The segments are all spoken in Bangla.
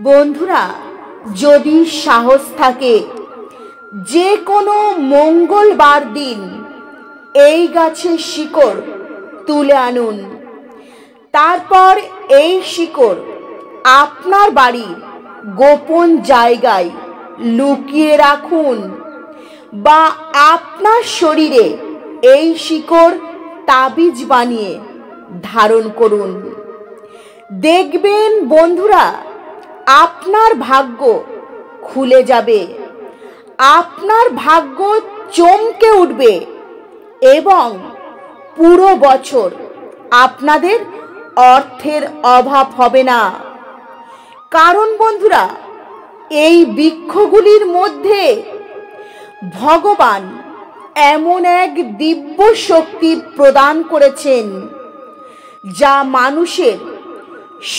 বন্ধুরা, যদি সাহস থাকে যে কোনো মঙ্গলবার দিন এই গাছের শিকড় তুলে আনুন। তারপর এই শিকড় আপনার বাড়ির গোপন জায়গায় লুকিয়ে রাখুন বা আপনার শরীরে এই শিকড় তাবিজ বানিয়ে ধারণ করুন। দেখবেন বন্ধুরা, আপনার ভাগ্য খুলে যাবে, আপনার ভাগ্য চমকে উঠবে এবং পুরো বছর আপনাদের অর্থের অভাব হবে না। কারণ বন্ধুরা, এই বৃক্ষগুলির মধ্যে ভগবান এমন এক দিব্য শক্তি প্রদান করেছেন যা মানুষের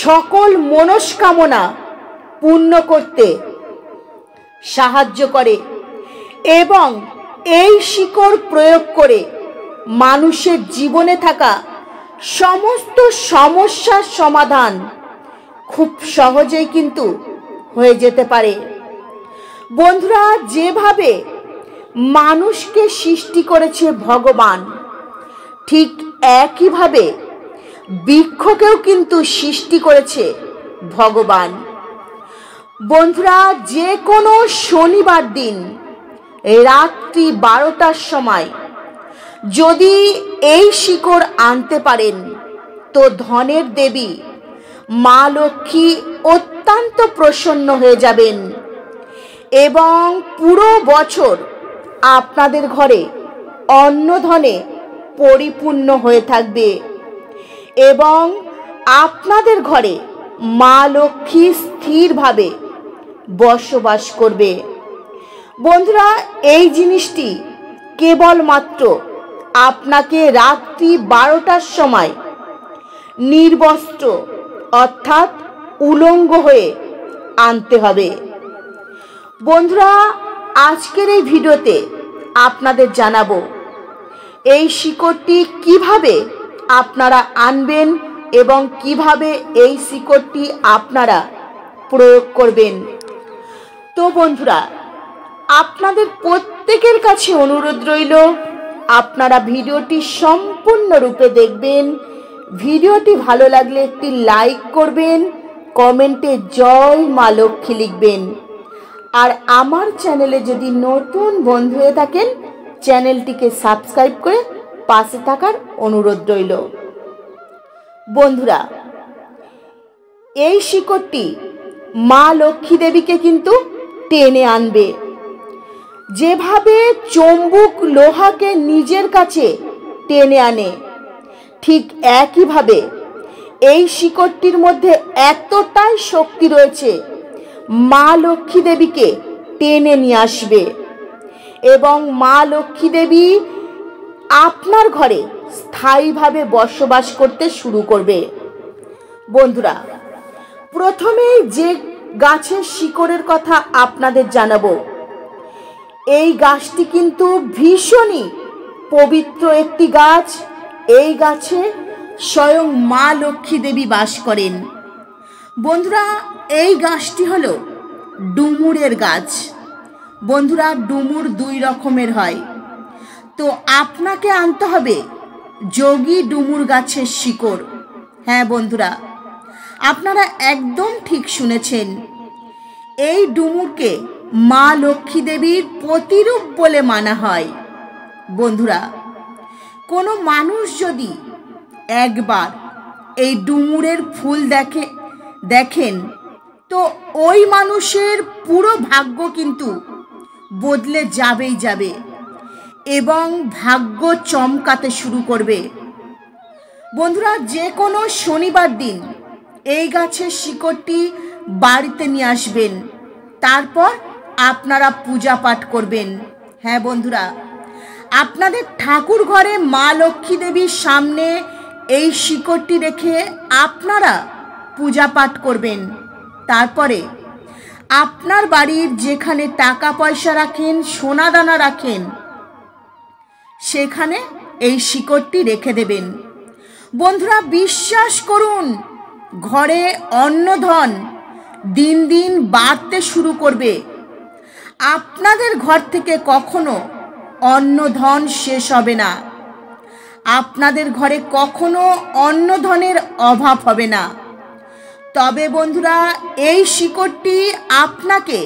সকল মনস্কামনা পূর্ণ করতে সাহায্য করে এবং এই শিকড় প্রয়োগ করে মানুষের জীবনে থাকা সমস্ত সমস্যার সমাধান খুব সহজেই কিন্তু হয়ে যেতে পারে। বন্ধুরা, যেভাবে মানুষকে সৃষ্টি করেছে ভগবান, ঠিক একইভাবে বৃক্ষকেও কিন্তু সৃষ্টি করেছে ভগবান। বন্ধুরা, যে কোনো শনিবার দিন রাত্রি 12টার সময় যদি এই শিকড় আনতে পারেন তো ধনের দেবী মা লক্ষ্মী অত্যন্ত প্রসন্ন হয়ে যাবেন এবং পুরো বছর আপনাদের ঘরে অন্নধনে পরিপূর্ণ হয়ে থাকবে এবং আপনাদের ঘরে মা লক্ষ্মী স্থিরভাবে বসবাস করবে। বন্ধুরা, এই জিনিসটি কেবলমাত্র আপনাকে রাত্রি 12টার সময় নির্বস্ত্র অর্থাৎ উলঙ্গ হয়ে আনতে হবে। বন্ধুরা, আজকের এই ভিডিওতে আপনাদের জানাবো এই শিকড়টি কিভাবে আপনারা আনবেন এবং কিভাবে এই শিকড়টি আপনারা প্রয়োগ করবেন। তো বন্ধুরা, আপনাদের প্রত্যেকের কাছে অনুরোধ রইল আপনারা ভিডিওটি সম্পূর্ণরূপে দেখবেন। ভিডিওটি ভালো লাগলে একটি লাইক করবেন, কমেন্টে জয় মা লক্ষ্মী লিখবেন। আর আমার চ্যানেলে যদি নতুন বন্ধু হয়ে থাকেন, চ্যানেলটিকে সাবস্ক্রাইব করে পাশে থাকার অনুরোধ রইল। বন্ধুরা, এই শিকড়টি মা লক্ষ্মী দেবীকে কিন্তু টেনে আনবে। যেভাবে চুম্বক লোহাকে নিজের কাছে টেনে আনে, ঠিক একইভাবে এই শিকড়টির মধ্যে এতটাই শক্তি রয়েছে মা লক্ষ্মী দেবীকে টেনে নিয়ে আসবে এবং মা লক্ষ্মী দেবী আপনার ঘরে স্থায়ীভাবে বসবাস করতে শুরু করবে। বন্ধুরা, প্রথমেই যে গাছের শিকড়ের কথা আপনাদের জানাবো, এই গাছটি কিন্তু ভীষণই পবিত্র একটি গাছ। এই গাছে স্বয়ং মা লক্ষ্মী দেবী বাস করেন। বন্ধুরা, এই গাছটি হলো ডুমুরের গাছ। বন্ধুরা, ডুমুর 2 রকমের হয়, তো আপনাকে আনতে হবে যোগী ডুমুর গাছের শিকড়। হ্যাঁ বন্ধুরা, আপনারা একদম ঠিক শুনেছেন। এই ডুমুরকে মা লক্ষ্মী দেবীর প্রতিরূপ বলে মানা হয়। বন্ধুরা, কোনো মানুষ যদি একবার এই ডুমুরের ফুল দেখেন তো ওই মানুষের পুরো ভাগ্য কিন্তু বদলে যাবেই যাবে এবং ভাগ্য চমকাতে শুরু করবে। বন্ধুরা, যে কোনো শনিবার দিন এই গাছের শিকড়টি বাড়িতে নিয়ে আসবেন, তারপর আপনারা পূজা পাঠ করবেন। হ্যাঁ বন্ধুরা, আপনাদের ঠাকুর ঘরে মা লক্ষ্মী দেবীর সামনে এই শিকড়টি রেখে আপনারা পূজা পাঠ করবেন। তারপরে আপনার বাড়ির যেখানে টাকা পয়সা রাখেন, সোনা দানা রাখেন, সেখানে এই শিকড়টি রেখে দেবেন। বন্ধুরা, বিশ্বাস করুন, ঘরে অন্নধন দিন দিন বাড়তে শুরু করবে। আপনাদের ঘর থেকে কখনো অন্ন ধন শেষ হবে না। আপনাদের ঘরে কখনো অন্ন ধনের অভাব হবে না। তবে বন্ধুরা, এই শিকড়টি আপনাকে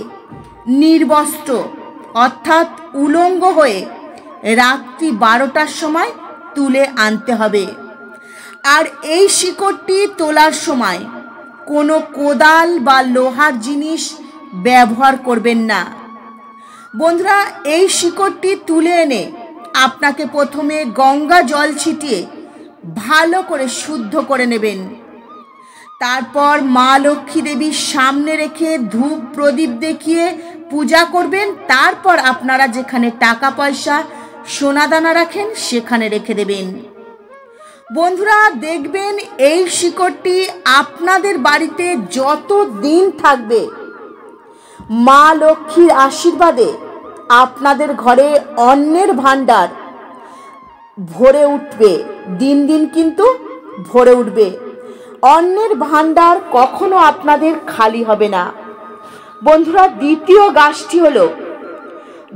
নির্বস্ত্র অর্থাৎ উলঙ্গ হয়ে রাত্রি 12টার সময় তুলে আনতে হবে। আর এই শিকড়টি তোলার সময় কোনো কোদাল বা লোহার জিনিস ব্যবহার করবেন না। বন্ধুরা, এই শিকড়টি তুলে এনে আপনাকে প্রথমে গঙ্গা জল ছিটিয়ে ভালো করে শুদ্ধ করে নেবেন। তারপর মা লক্ষ্মী দেবীর সামনে রেখে ধূপ প্রদীপ দেখিয়ে পূজা করবেন। তারপর আপনারা যেখানে টাকা পয়সা সোনাদানা রাখেন সেখানে রেখে দেবেন। বন্ধুরা, দেখবেন এই শিকড়টি আপনাদের বাড়িতে যত দিন থাকবে, মা লক্ষ্মীর আশীর্বাদে আপনাদের ঘরে অন্নের ভাণ্ডার ভরে উঠবে। দিন দিন কিন্তু ভরে উঠবে। অন্নের ভাণ্ডার কখনো আপনাদের খালি হবে না। বন্ধুরা, দ্বিতীয় গাছটি হলো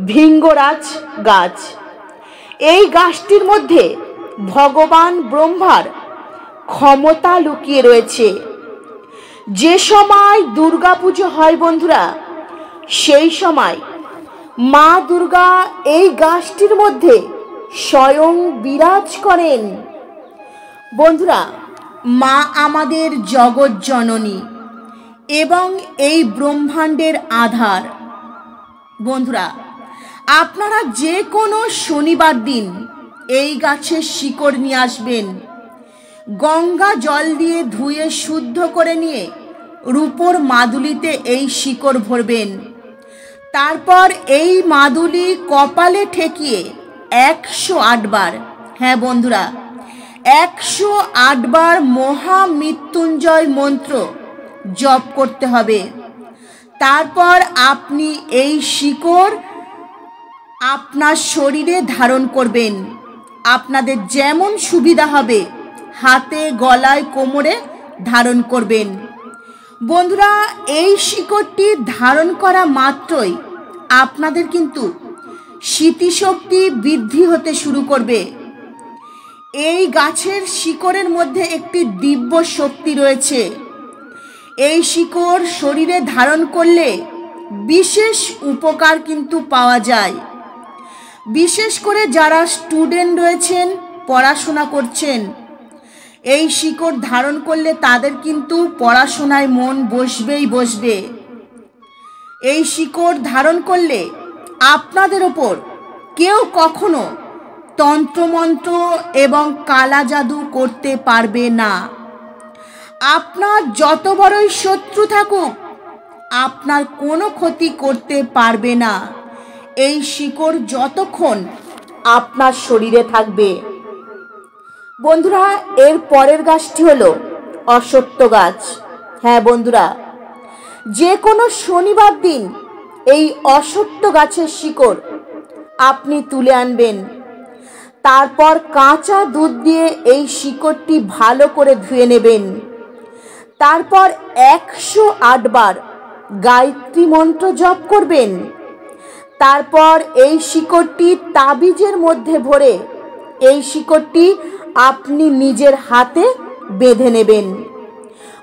ভৃঙ্গরাজ গাছ। এই গাছটির মধ্যে ভগবান ব্রহ্মার ক্ষমতা লুকিয়ে রয়েছে। যে সময় দুর্গাপুজো হয় বন্ধুরা, সেই সময় মা দুর্গা এই গাছটির মধ্যে স্বয়ং বিরাজ করেন। বন্ধুরা, মা আমাদের জগৎ জননী এবং এই ব্রহ্মাণ্ডের আধার। বন্ধুরা, আপনারা যে কোনো শনিবার দিন এই গাছের শিকড় নিয়ে আসবেন। গঙ্গা জল দিয়ে ধুয়ে শুদ্ধ করে নিয়ে রূপোর মাদুলিতে এই শিকড় ভরবেন। তারপর এই মাদুলি কপালে ঠেকিয়ে 108 বার, হ্যাঁ বন্ধুরা, 108 বার মহামৃত্যুঞ্জয় মন্ত্র জপ করতে হবে। তারপর আপনি এই শিকড় আপনার শরীরে ধারণ করবেন। আপনাদের যেমন সুবিধা হবে হাতে, গলায়, কোমরে ধারণ করবেন। বন্ধুরা, এই শিকড়টি ধারণ করা মাত্রই আপনাদের কিন্তু স্মৃতিশক্তি বৃদ্ধি হতে শুরু করবে। এই গাছের শিকড়ের মধ্যে একটি দিব্য শক্তি রয়েছে। এই শিকড় শরীরে ধারণ করলে বিশেষ উপকার কিন্তু পাওয়া যায়। বিশেষ করে যারা স্টুডেন্ট রয়েছেন, পড়াশোনা করছেন, এই শিকড় ধারণ করলে তাদের কিন্তু পড়াশোনায় মন বসবেই বসবে। এই শিকড় ধারণ করলে আপনাদের ওপর কেউ কখনো তন্ত্রমন্ত্র এবং কালা জাদু করতে পারবে না। আপনার যত বড়ই শত্রু থাকুক, আপনার কোনো ক্ষতি করতে পারবে না এই শিকড় যতক্ষণ আপনার শরীরে থাকবে। বন্ধুরা, এর পরের গাছটি হলো অশ্বত্থ গাছ। হ্যাঁ বন্ধুরা, যে কোনো শনিবার দিন এই অশ্বত্থ গাছের শিকড় আপনি তুলে আনবেন। তারপর কাঁচা দুধ দিয়ে এই শিকড়টি ভালো করে ধুয়ে নেবেন। তারপর 108 বার গায়ত্রী মন্ত্র জপ করবেন। তারপর এই শিকড়টি তাবিজের মধ্যে ভরে এই শিকড়টি আপনি নিজের হাতে বেঁধে নেবেন।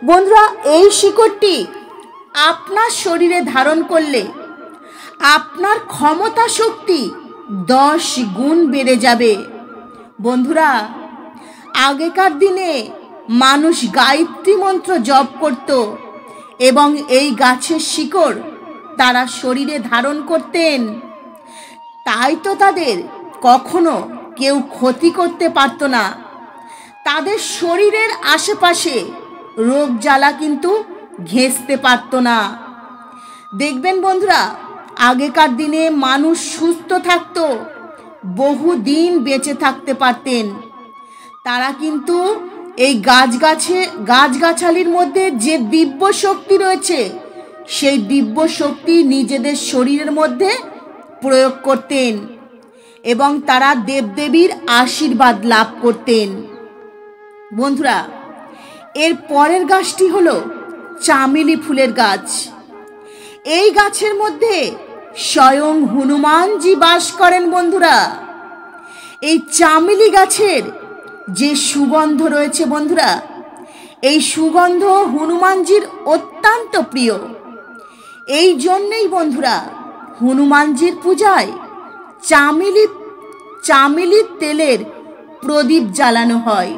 বন্ধুরা, এই শিকড়টি আপনার শরীরে ধারণ করলে আপনার ক্ষমতা শক্তি 10 গুণ বেড়ে যাবে। বন্ধুরা, আগেকার দিনে মানুষ গায়ত্রী মন্ত্র জপ করত এবং এই গাছের শিকড় তারা শরীরে ধারণ করতেন। তাই তো তাদের কখনো কেউ ক্ষতি করতে পারত না। তাদের শরীরের আশেপাশে রোগ জ্বালা কিন্তু ঘেঁষতে পারত না। দেখবেন বন্ধুরা, আগেকার দিনে মানুষ সুস্থ থাকত, বহুদিন বেঁচে থাকতে পারতেন। তারা কিন্তু এই গাছগাছালির মধ্যে যে দিব্য শক্তি রয়েছে, সেই দিব্য শক্তি নিজেদের শরীরের মধ্যে প্রয়োগ করতেন এবং তারা দেবদেবীর আশীর্বাদ লাভ করতেন। বন্ধুরা, এর পরের গাছটি হলো চামেলি ফুলের গাছ। এই গাছের মধ্যে স্বয়ং হনুমানজি বাস করেন বন্ধুরা। এই চামেলি গাছের যে সুগন্ধ রয়েছে বন্ধুরা, এই সুগন্ধ হনুমানজির অত্যন্ত প্রিয়। এই জন্যেই বন্ধুরা হনুমানজির পূজায় চামেলির তেলের প্রদীপ জ্বালানো হয়।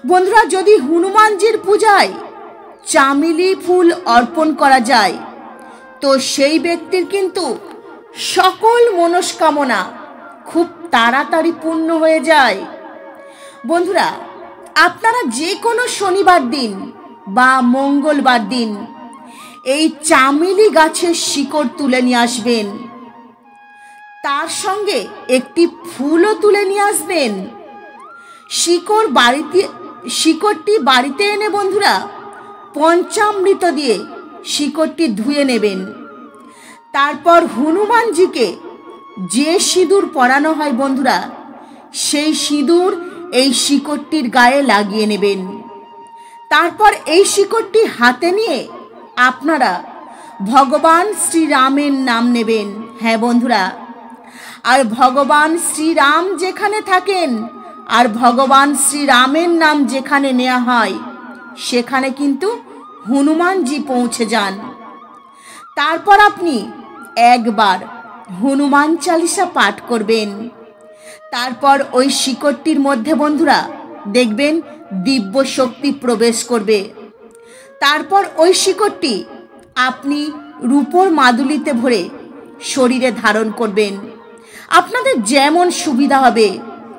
বন্ধুরা, যদি হনুমানজির পূজায় চামেলি ফুল অর্পণ করা যায় তো সেই ব্যক্তির কিন্তু সকল মনস্কামনা খুব তাড়াতাড়ি পূর্ণ হয়ে যায়। বন্ধুরা, আপনারা যে কোনো শনিবার দিন বা মঙ্গলবার দিন এই চামেলি গাছের শিকড় তুলে নিয়ে আসবেন, তার সঙ্গে একটি ফুলও তুলে নিয়ে আসবেন। শিকড়টি বাড়িতে এনে বন্ধুরা পঞ্চামৃত দিয়ে শিকড়টি ধুয়ে নেবেন। তারপর হনুমানজিকে যে সিঁদুর পরানো হয় বন্ধুরা, সেই সিঁদুর এই শিকড়টির গায়ে লাগিয়ে নেবেন। তারপর এই শিকড়টি হাতে নিয়ে আপনারা ভগবান শ্রীরামের নাম নেবেন। হ্যাঁ বন্ধুরা, আর ভগবান শ্রীরাম যেখানে থাকেন আর ভগবান শ্রীরামের নাম যেখানে নেওয়া হয় সেখানে কিন্তু হনুমানজি পৌঁছে যান। তারপর আপনি একবার হনুমান চালিসা পাঠ করবেন। তারপর ওই শিকড়টির মধ্যে বন্ধুরা দেখবেন দিব্য শক্তি প্রবেশ করবে। তারপর ওই শিকড়টি আপনি রূপোর মাদুলিতে ভরে শরীরে ধারণ করবেন। আপনাদের যেমন সুবিধা হবে,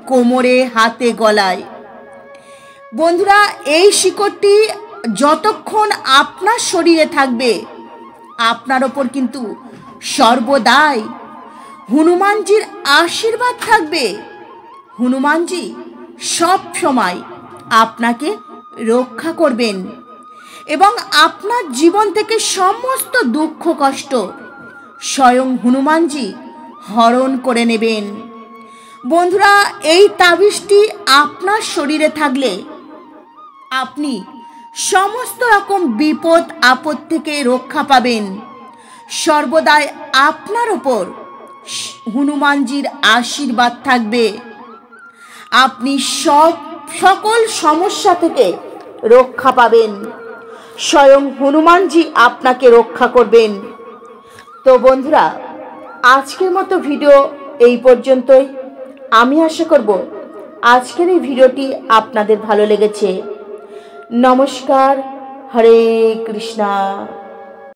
কোমরে, হাতে, গলায়। বন্ধুরা, এই শিকড়টি যতক্ষণ আপনার শরীরে থাকবে আপনার ওপর কিন্তু সর্বদাই হনুমানজির আশীর্বাদ থাকবে। হনুমানজি সব সময় আপনাকে রক্ষা করবেন এবং আপনার জীবন থেকে সমস্ত দুঃখ কষ্ট স্বয়ং হনুমানজি হরণ করে নেবেন। বন্ধুরা, এই তাবিজটি আপনার শরীরে থাকলে আপনি সমস্ত রকম বিপদ আপদ থেকে রক্ষা পাবেন। সর্বদাই আপনার ওপর হনুমানজির আশীর্বাদ থাকবে। আপনি সকল সমস্যা থেকে রক্ষা পাবেন। স্বয়ং হনুমানজি আপনাকে রক্ষা করবেন। তো বন্ধুরা, আজকের মতো ভিডিও এই পর্যন্তই। আমি আশা করব আজকের এই ভিডিওটি আপনাদের ভালো লেগেছে। নমস্কার। হরে কৃষ্ণা।